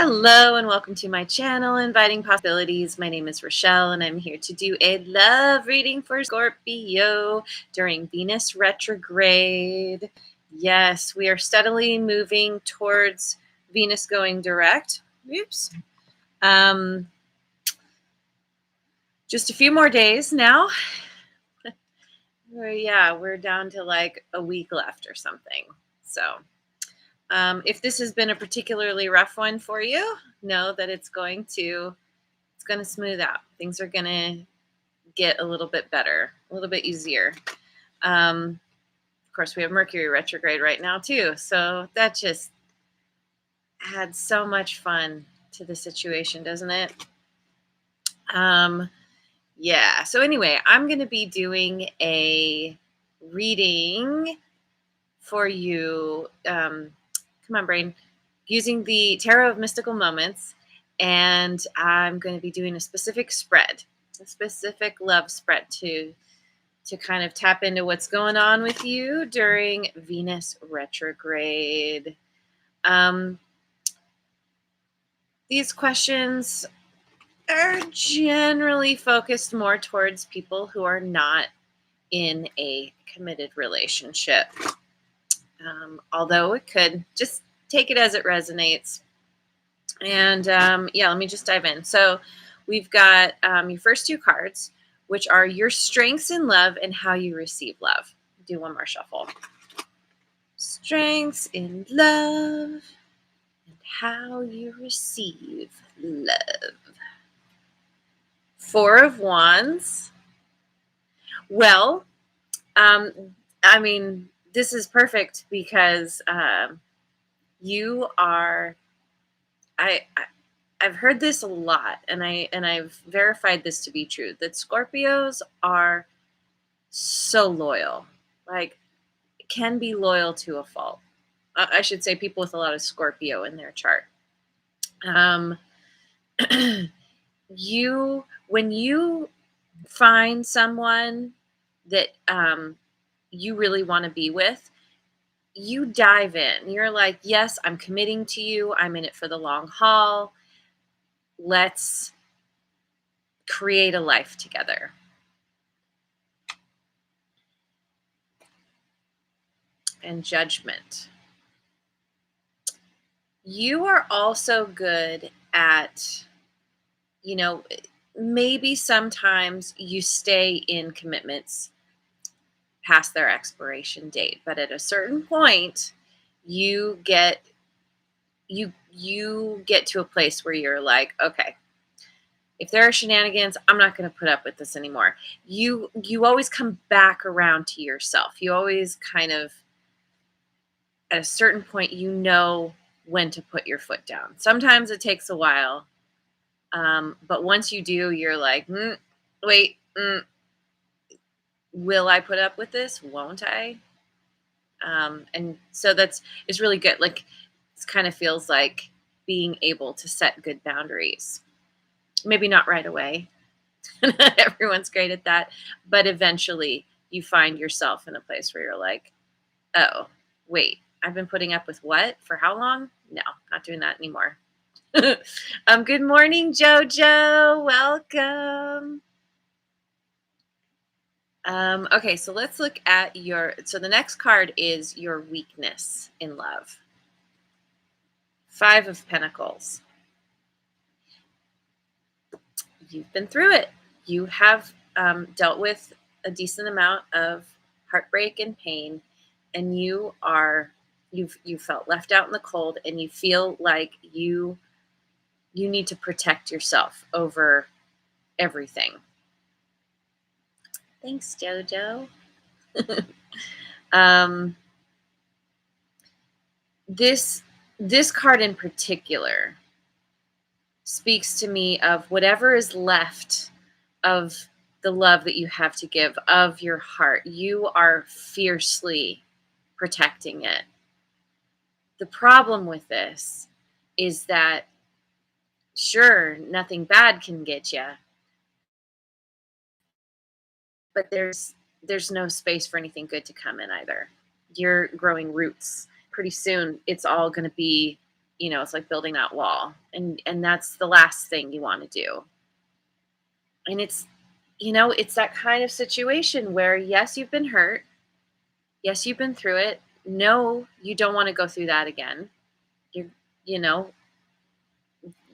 Hello and welcome to my channel, Inviting Possibilities. My name is Rochelle and I'm here to do a love reading for Scorpio during Venus retrograde. Yes, we are steadily moving towards Venus going direct. Oops. Just a few more days now. We're down to like a week left or something. So if this has been a particularly rough one for you, know that it's going to smooth out. Things are going to get a little bit better, a little bit easier. Of course, we have Mercury retrograde right now too. So that just adds so much fun to the situation, doesn't it? Yeah. So anyway, I'm going to be doing a reading for you. Come on, brain. Using the Tarot of Mystical Moments. And I'm going to be doing a specific spread, a specific love spread to kind of tap into what's going on with you during Venus retrograde. These questions are generally focused more towards people who are not in a committed relationship. Although it could, just take it as it resonates. And let me just dive in. So we've got your first two cards, which are your strengths in love and how you receive love. Do one more shuffle. Strengths in love and how you receive love. Four of Wands. Well, this is perfect because you are. I've heard this a lot, and I've verified this to be true, that Scorpios are so loyal, like can be loyal to a fault. I should say people with a lot of Scorpio in their chart. When you find someone that you really want to be with, you dive in. You're like, yes, I'm committing to you. I'm in it for the long haul. Let's create a life together. And Judgment. You are also good at, maybe sometimes you stay in commitments past their expiration date, but at a certain point, you get to a place where you're like, okay, if there are shenanigans, I'm not going to put up with this anymore. You always come back around to yourself. You always kind of, at a certain point, you know when to put your foot down. Sometimes it takes a while, but once you do, you're like, wait, will I put up with this? Won't I? And so it's really good. Like, it kind of feels like being able to set good boundaries. Maybe not right away. Not everyone's great at that, but eventually you find yourself in a place where you're like, oh, wait, I've been putting up with what? For how long? No, not doing that anymore. Good morning, Jojo. Welcome. Okay, so let's look at so the next card is your weakness in love. Five of Pentacles. You've been through it. You have dealt with a decent amount of heartbreak and pain, and you felt left out in the cold, and you feel like you need to protect yourself over everything. Thanks, Jojo. This card in particular speaks to me of whatever is left of the love that you have to give, of your heart. You are fiercely protecting it. The problem with this is that, sure, nothing bad can get you, but there's no space for anything good to come in either. You're growing roots. Pretty soon, it's all going to be It's like building that wall, and that's the last thing you want to do. And it's that kind of situation where, yes, you've been hurt. Yes, you've been through it. No, you don't want to go through that again. You're, you know,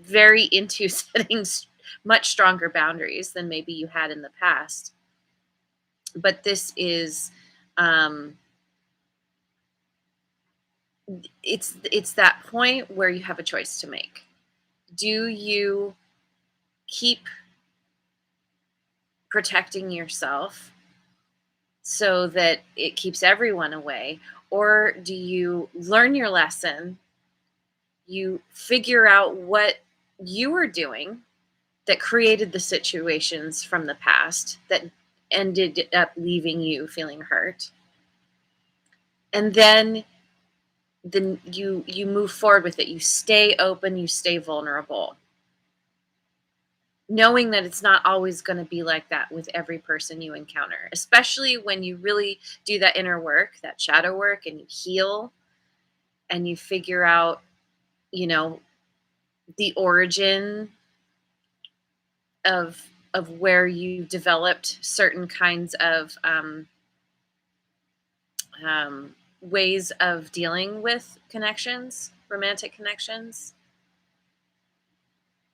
very into setting much stronger boundaries than maybe you had in the past. But this is, um, it's that point where you have a choice to make. Do you keep protecting yourself so that it keeps everyone away, or do you learn your lesson? You figure out what you were doing that created the situations from the past that ended up leaving you feeling hurt, and then you move forward with it. You stay open, you stay vulnerable, knowing that it's not always going to be like that with every person you encounter, especially when you really do that inner work, that shadow work, and you heal and you figure out, you know, the origin of where you developed certain kinds of ways of dealing with connections, romantic connections.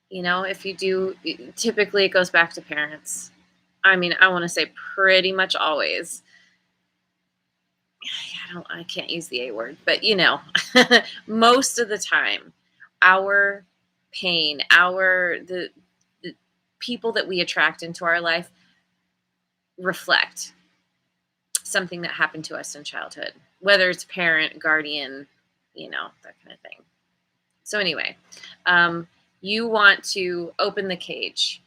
If you do, typically it goes back to parents. I mean, I want to say pretty much always. I can't use the A word, but most of the time, our pain, the people that we attract into our life reflect something that happened to us in childhood, whether it's parent, guardian, that kind of thing. So anyway, you want to open the cage.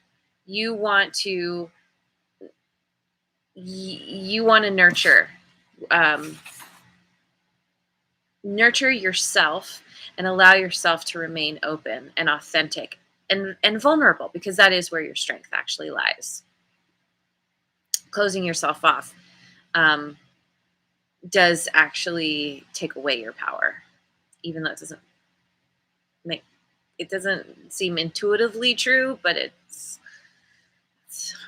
You want to nurture, um, nurture yourself and allow yourself to remain open and authentic and vulnerable, because that is where your strength actually lies. Closing yourself off does actually take away your power, even though it doesn't seem intuitively true, but it's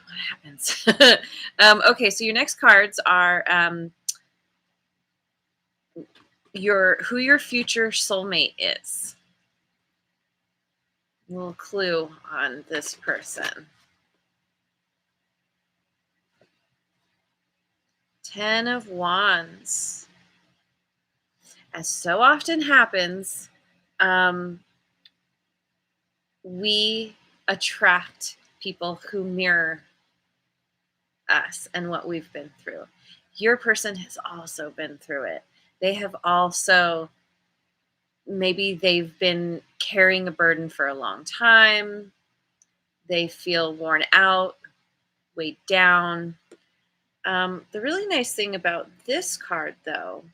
what happens. Okay, so your next cards are who your future soulmate is. A little clue on this person. 10 of Wands. As so often happens, we attract people who mirror us and what we've been through. Your person has also been through it. They have also, maybe they've been carrying a burden for a long time. They feel worn out, weighed down. The really nice thing about this card, though,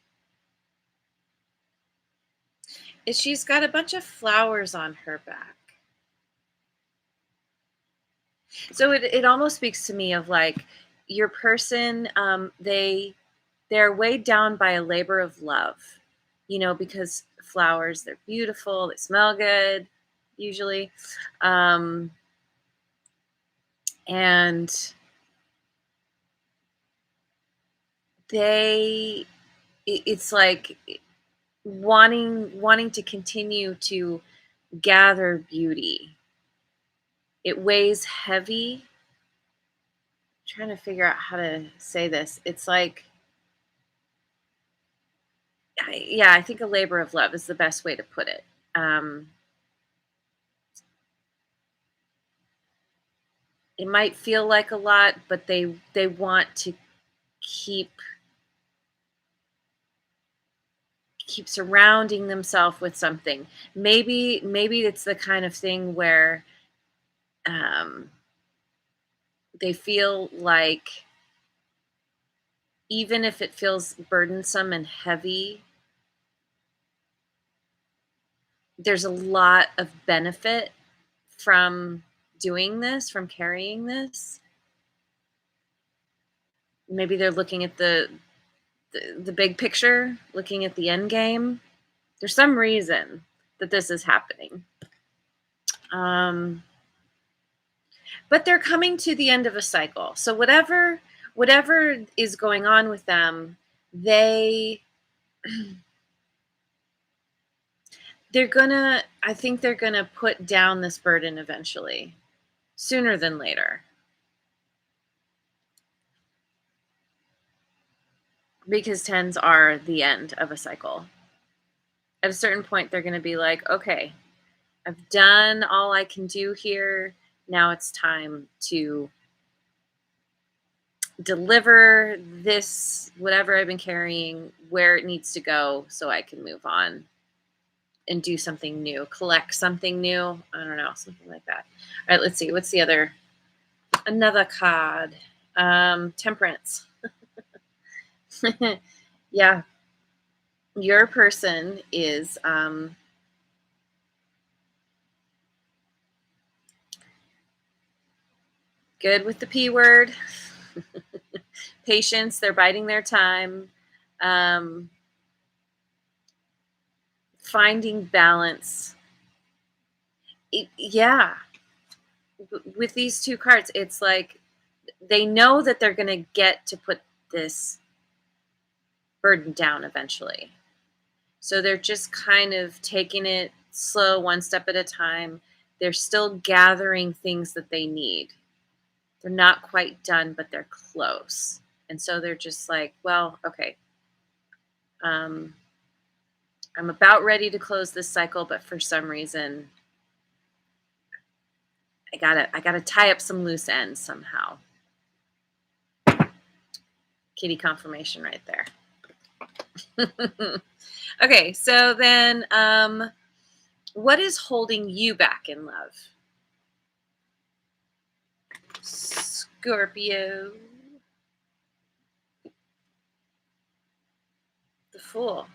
is she's got a bunch of flowers on her back. So it almost speaks to me of like your person, they're weighed down by a labor of love, because flowers, they're beautiful, they smell good, usually. And it's like wanting to continue to gather beauty. It weighs heavy. I'm trying to figure out how to say this. It's like, yeah, I think a labor of love is the best way to put it. It might feel like a lot, but they want to keep surrounding themselves with something. Maybe it's the kind of thing where um, they feel like, even if it feels burdensome and heavy, there's a lot of benefit from doing this, from carrying this. Maybe they're looking at the big picture, looking at the end game. There's some reason that this is happening. But they're coming to the end of a cycle. So whatever is going on with them, I think they're gonna put down this burden eventually, sooner than later. Because tens are the end of a cycle. At a certain point, they're gonna be like, okay, I've done all I can do here. Now it's time to deliver this, whatever I've been carrying, where it needs to go so I can move on and do something new, collect something new. I don't know, something like that. All right, let's see. What's another card? Temperance. Yeah, your person is good with the P word. Patience, they're biding their time. Finding balance. Yeah. With these two cards, it's like they know that they're going to get to put this burden down eventually. So they're just kind of taking it slow, one step at a time. They're still gathering things that they need. They're not quite done, but they're close. And so they're just like, well, okay. I'm about ready to close this cycle, but for some reason I gotta tie up some loose ends somehow. Kitty confirmation right there. Okay, so then what is holding you back in love? Scorpio. The Fool.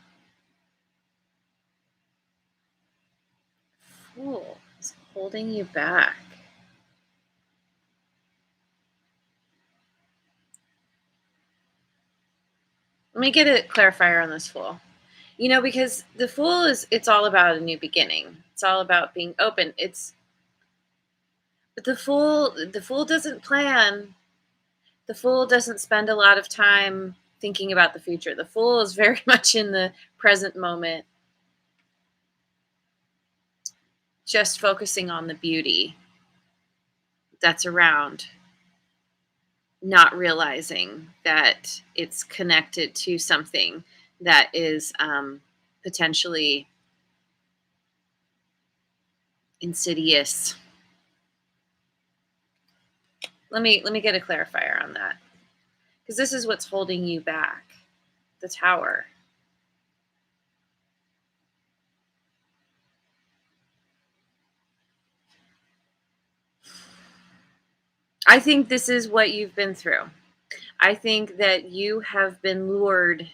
Fool is holding you back. Let me get a clarifier on this Fool. Because the Fool it's all about a new beginning. It's all about being open. But the Fool doesn't plan. The Fool doesn't spend a lot of time thinking about the future. The Fool is very much in the present moment, just focusing on the beauty that's around, not realizing that it's connected to something that is potentially insidious. Let me get a clarifier on that, because this is what's holding you back. The Tower. I think this is what you've been through. I think that you have been lured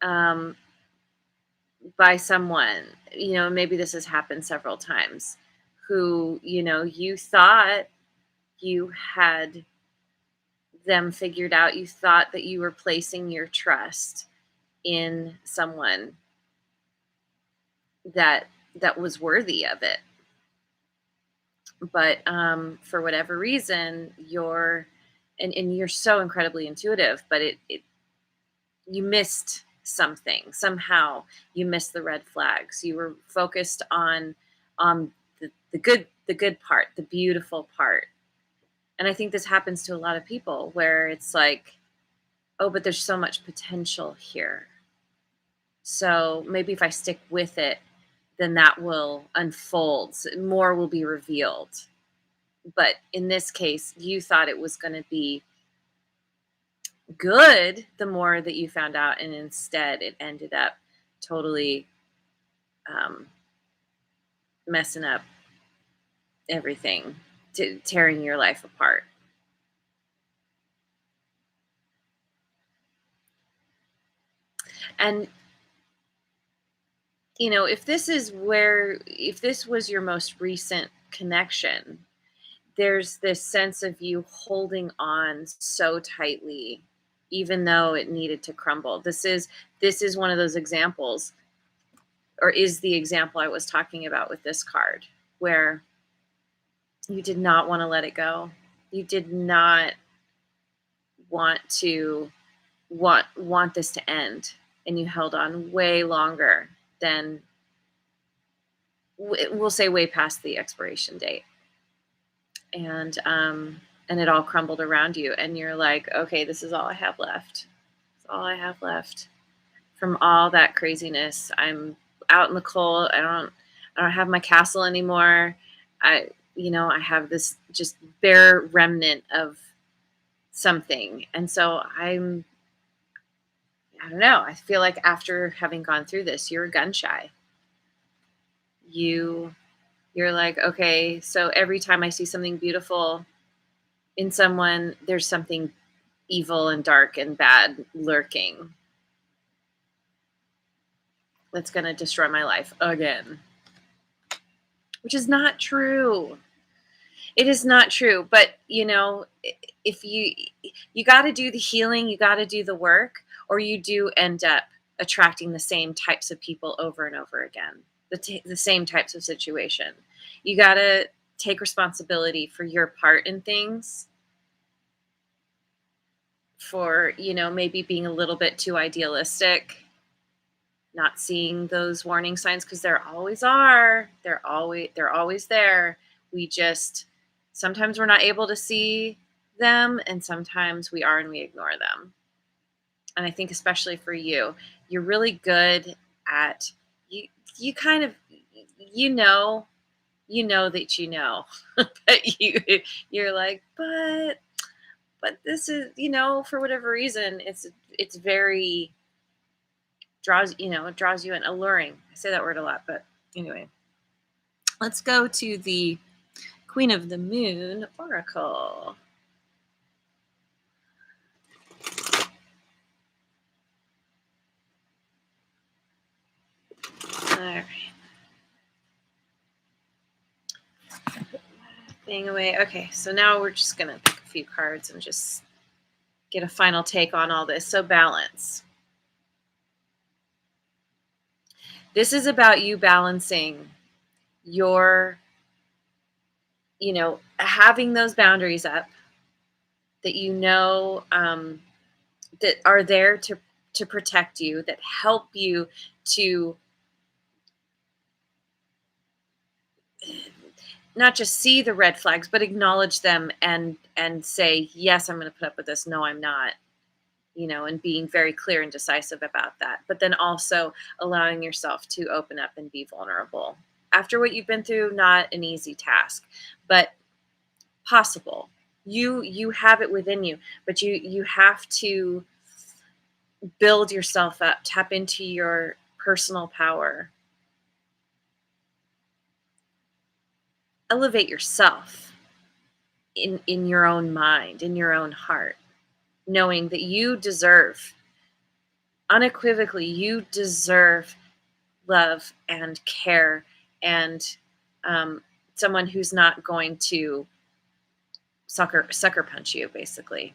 um, by someone, maybe this has happened several times, who, you thought you had them figured out. You thought that you were placing your trust in someone that was worthy of it. But for whatever reason, and you're so incredibly intuitive, but you missed something. Somehow you missed the red flags. You were focused on the good part, the beautiful part. And I think this happens to a lot of people, where it's like, oh, but there's so much potential here. So maybe if I stick with it, then that will unfold. More will be revealed. But in this case, you thought it was going to be good the more that you found out, and instead it ended up totally messing up everything, tearing your life apart. And if this was your most recent connection, there's this sense of you holding on so tightly, even though it needed to crumble. This is one of those examples or is the example I was talking about with this card, where you did not want to let it go. You did not want to want this to end, and you held on way longer than, we'll say, way past the expiration date. And it all crumbled around you, and you're like, okay, this is all I have left. It's all I have left from all that craziness. I'm out in the cold. I don't have my castle anymore. I have this just bare remnant of something. And so I don't know. I feel like after having gone through this, you're gun shy. You're like, okay, so every time I see something beautiful in someone, there's something evil and dark and bad lurking that's going to destroy my life again. Which is not true. It is not true. But, if you got to do the healing, you got to do the work, or you do end up attracting the same types of people over and over again, the same types of situation. You got to take responsibility for your part in things, for, maybe being a little bit too idealistic, not seeing those warning signs, because there always are. They're always there. We just, sometimes we're not able to see them, and sometimes we are and we ignore them. And I think especially for you, you're really good at, you kind of, you know that but you're like, but this is, for whatever reason, it's very, it draws you in, alluring. I say that word a lot, but anyway, let's go to the Queen of the Moon Oracle. All right. Thing away. Okay, so now we're just going to pick a few cards and just get a final take on all this. So balance. This is about you balancing your, having those boundaries up that that are there to protect you, that help you to not just see the red flags, but acknowledge them and say, yes, I'm going to put up with this. No, I'm not. And being very clear and decisive about that. But then also allowing yourself to open up and be vulnerable. After what you've been through, not an easy task, but possible. You have it within you, but you have to build yourself up, tap into your personal power, elevate yourself in your own mind, in your own heart, knowing that you deserve, unequivocally, you deserve love and care, and someone who's not going to sucker punch you, basically.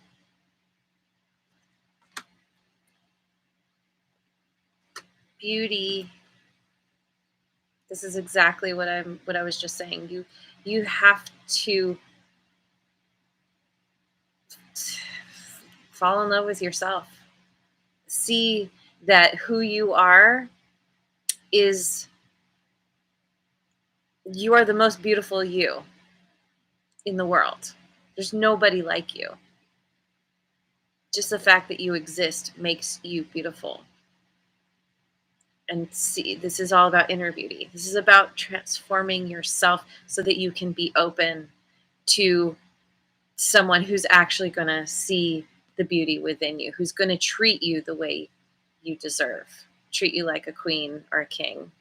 Beauty. This is exactly what I was just saying. You have to fall in love with yourself. See that who you are is, you are the most beautiful you in the world. There's nobody like you. Just the fact that you exist makes you beautiful. And see, this is all about inner beauty. This is about transforming yourself so that you can be open to someone who's actually going to see the beauty within you, who's going to treat you the way you deserve, treat you like a queen or a king.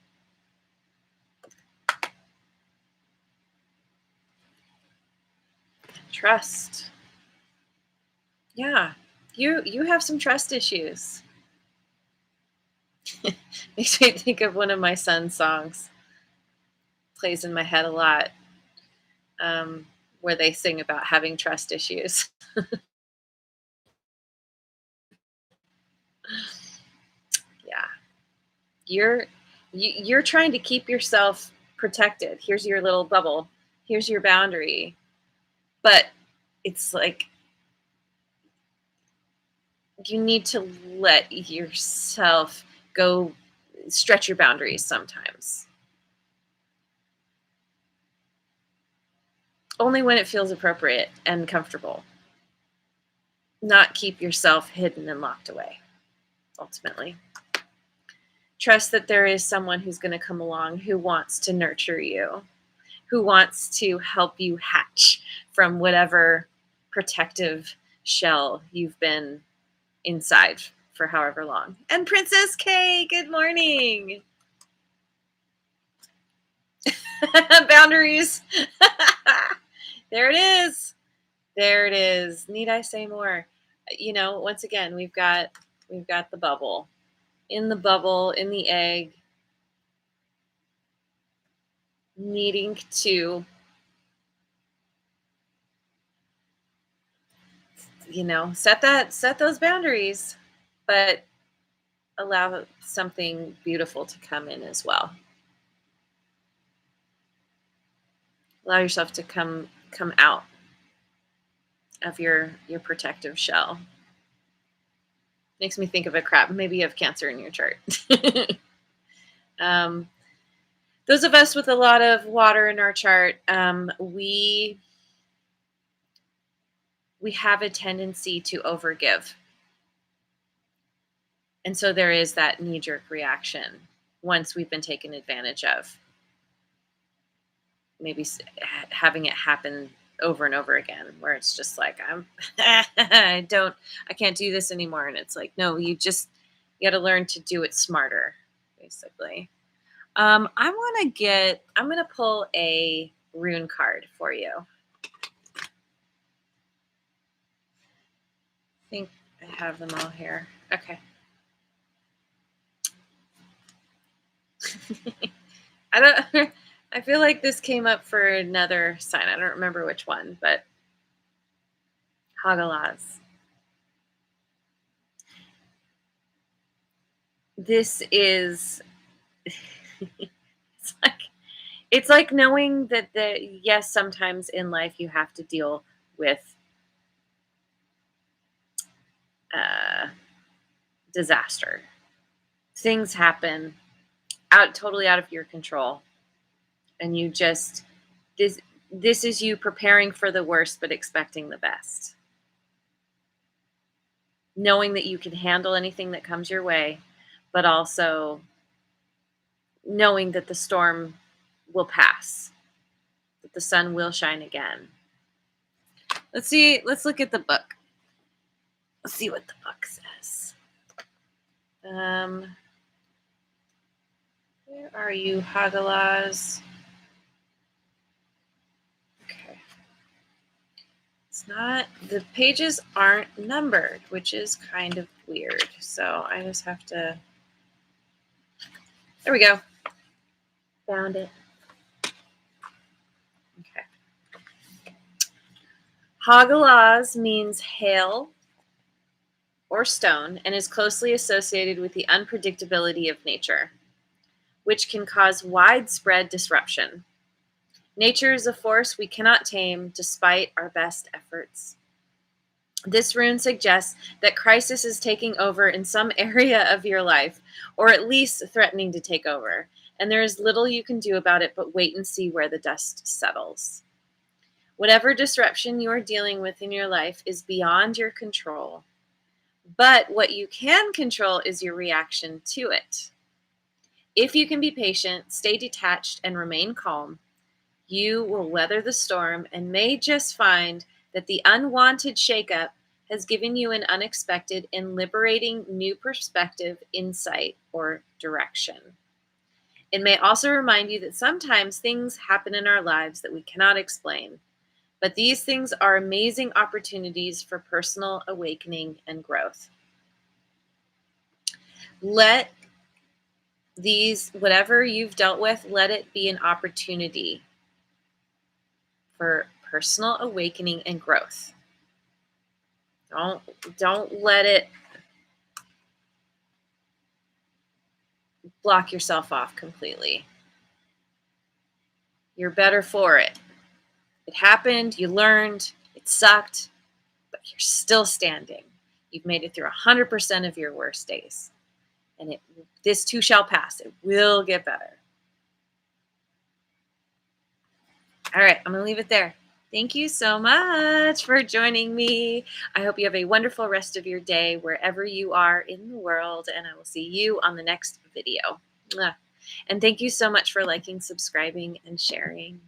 Trust. Yeah, you have some trust issues. Makes me think of one of my son's songs. Plays in my head a lot, where they sing about having trust issues. Yeah, You're trying to keep yourself protected. Here's your little bubble. Here's your boundary. But it's like you need to let yourself go stretch your boundaries sometimes. Only when it feels appropriate and comfortable. Not keep yourself hidden and locked away, ultimately. Trust that there is someone who's going to come along who wants to nurture you, who wants to help you hatch from whatever protective shell you've been inside for however long. And Princess K, good morning. Boundaries. There it is. There it is. Need I say more? Once again, we've got the bubble. In the bubble, in the egg, needing to, set those boundaries, but allow something beautiful to come in as well. Allow yourself to come out of your protective shell. Makes me think of a crap. Maybe you have Cancer in your chart. Those of us with a lot of water in our chart, we have a tendency to overgive. And so there is that knee-jerk reaction once we've been taken advantage of. Maybe having it happen over and over again, where it's just like, I can't do this anymore. And it's like, no, you got to learn to do it smarter, basically. I'm going to pull a rune card for you. I think I have them all here. Okay. I feel like this came up for another sign. I don't remember which one, but Hagalaz. This is it's like knowing that yes, sometimes in life you have to deal with disaster. Things happen totally out of your control. And you just, this is you preparing for the worst, but expecting the best. Knowing that you can handle anything that comes your way, but also knowing that the storm will pass, that the sun will shine again. Let's look at the book. Let's see what the book says. Where are you, Hagalaz? Okay. It's not, the pages aren't numbered, which is kind of weird. So I just have to, there we go. Found it. Okay. Hagalaz means hail or stone and is closely associated with the unpredictability of nature, which can cause widespread disruption. Nature is a force we cannot tame despite our best efforts. This rune suggests that crisis is taking over in some area of your life, or at least threatening to take over, and there is little you can do about it but wait and see where the dust settles. Whatever disruption you are dealing with in your life is beyond your control, but what you can control is your reaction to it. If you can be patient, stay detached, and remain calm, you will weather the storm and may just find that the unwanted shakeup has given you an unexpected and liberating new perspective, insight, or direction. It may also remind you that sometimes things happen in our lives that we cannot explain, but these things are amazing opportunities for personal awakening and growth. Let these, whatever you've dealt with, let it be an opportunity for personal awakening and growth. Don't let it block yourself off completely. You're better for it. It happened, you learned, it sucked, but you're still standing. You've made it through 100% of your worst days. And this too shall pass. It will get better. All right, I'm going to leave it there. Thank you so much for joining me. I hope you have a wonderful rest of your day wherever you are in the world, and I will see you on the next video. Mwah. And thank you so much for liking, subscribing, and sharing.